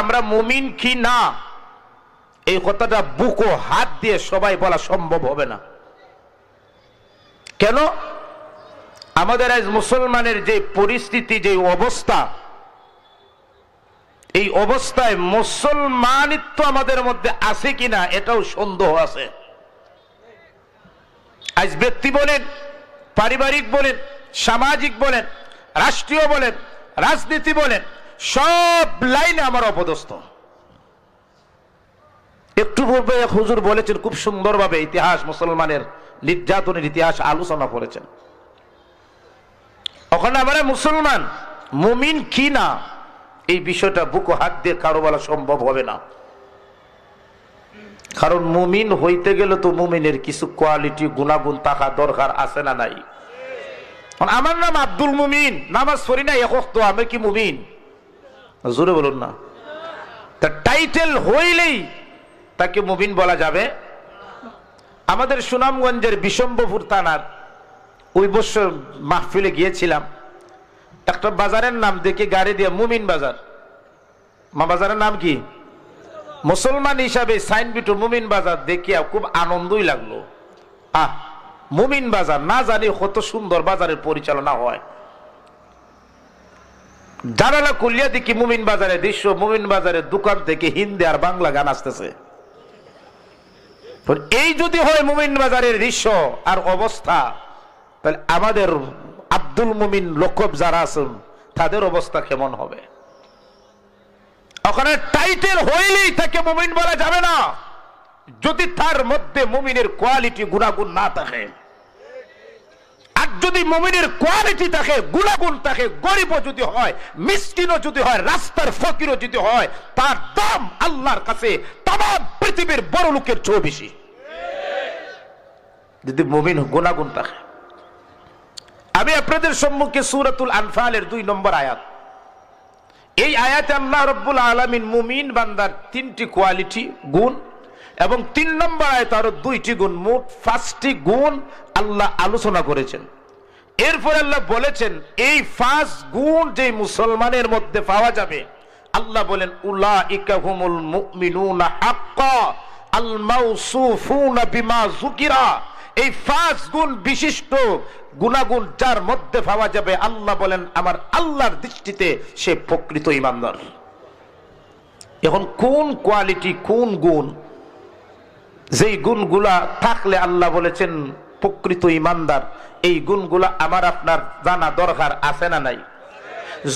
আমরা মুমিন কি না এই কথাটা বুকো হাত দিয়ে সবাই বলা সম্ভব হবে না। কেন? আমাদের আজ মুসলমানের যে পরিস্থিতি, যে অবস্থা, এই অবস্থায় মুসলমানিত্ব আমাদের মধ্যে আছে কিনা এটাও সন্দেহ আছে। আজ ব্যক্তি বলেন, পারিবারিক বলেন, সামাজিক বলেন, রাষ্ট্রীয় বলেন, রাজনীতি বলেন, সব লাইনে আমার অপদস্থ। একটু পূর্বে এক হুজুর বলেছেন খুব সুন্দরভাবে, ইতিহাস, মুসলমানের নির্যাতনের ইতিহাস আলোচনা করেছেন। ওখানে আমরা মুসলমান মুমিন কি না এই বিষয়টা বুকো হাত দিয়ে কারো বলা সম্ভব হবে না। কারণ মুমিন হইতে গেলে তো মুমিনের কিছু কোয়ালিটি, গুণাগুণ থাকা দরকার আছে না নাই? আমার নাম আব্দুল মুমিন, নামাজ পড়ি না এক ওয়াক্ত, আমি কি মুমিন? জোরে বলুন না। তা টাইটেল হইলেই তাকে মুমিন বলা যাবে? আমাদের সুনামগঞ্জের বিশম্বপুর থানার ওই বছর মাহফিলে গিয়েছিলাম, একটা বাজারের নাম দেখে গাড়ি দিয়ে মুমিন বাজার, বাজারের নাম কি? মুসলমান হিসাবে সাইনবিটু মুমিন বাজার দেখিয়া খুব আনন্দই লাগলো। মুমিন বাজার, না জানি কত সুন্দর বাজারের পরিচালনা হয়। জানালা খুলিয়া দেখি মুমিন বাজারের দৃশ্য, মুমিন বাজারের দোকান থেকে হিন্দি আর বাংলা গান আসতেছে। এই যদি হয় মুমিন বাজারের দৃশ্য আর অবস্থা, তাহলে আমাদের আব্দুল মুমিন লোকব যারা আছেন তাদের অবস্থা কেমন হবে? ওখানে টাইটেল হইলেই তাকে মুমিন বলা যাবে না যদি তার মধ্যে মুমিনের কোয়ালিটি, গুণাগুণ না থাকে। আর যদি মুমিনের কোয়ালিটি থাকে, গুণাগুণ থাকে, গরিবও যদি হয়, মিসকিনও যদি হয়, রাস্তার ফকিরও যদি হয়, তার দাম আল্লাহর কাছে তামাম পৃথিবীর বড় লোকের চেয়ে বেশি। যদি মুমিন গুণাগুণ থাকে। আমি আপনাদের সম্মুখে সূরাতুল আনফালের 2 নম্বর আয়াত, এই আয়াতে আল্লাহ রাব্বুল আলামিন মুমিন বান্দার 3টি কোয়ালিটি, গুণ, এবং 3 নম্বর আয়াতে আরো 2টি গুণ, মোট 5টি গুণ আল্লাহ আলোচনা করেছেন। এরপর আল্লাহ বলেছেন এই 5 গুণ যে মুসলমানের মধ্যে পাওয়া যাবে, আল্লাহ বলেন উলাইকা হুমুল মুমিনুনা হাক্কা আল মাওসুফুনা বিমা যুকিরা। এই 5 গুণ বিশিষ্ট গুণাগুণ যার মধ্যে পাওয়া যাবে, আল্লাহ বলেন আমার আল্লাহর দৃষ্টিতে সে প্রকৃত ঈমানদার। এখন কোন কোয়ালিটি, কোন গুণ, যেই গুণগুলা থাকলে আল্লাহ বলেছেন প্রকৃত ঈমানদার, এই গুণগুলা আমার আপনার জানা দরকার আছে না নাই?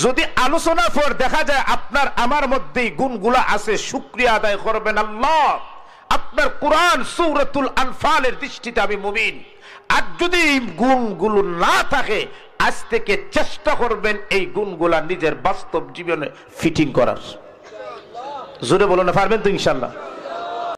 যদি আলোচনা পর দেখা যায় আপনার আমার মধ্যে এই গুণগুলা আছে, শুকরিয়া আদায় করবেন আল্লাহ, আপনার কোরআন সূরাতুল আনফালের দৃষ্টিতে আমি মুমিন। আর যদি এই গুণগুলো না থাকে, আজ থেকে চেষ্টা করবেন এই গুণগুলা নিজের বাস্তব জীবনে ফিটিং করার। জোরে বলুন না, পারবেন তো ইনশাআল্লাহ?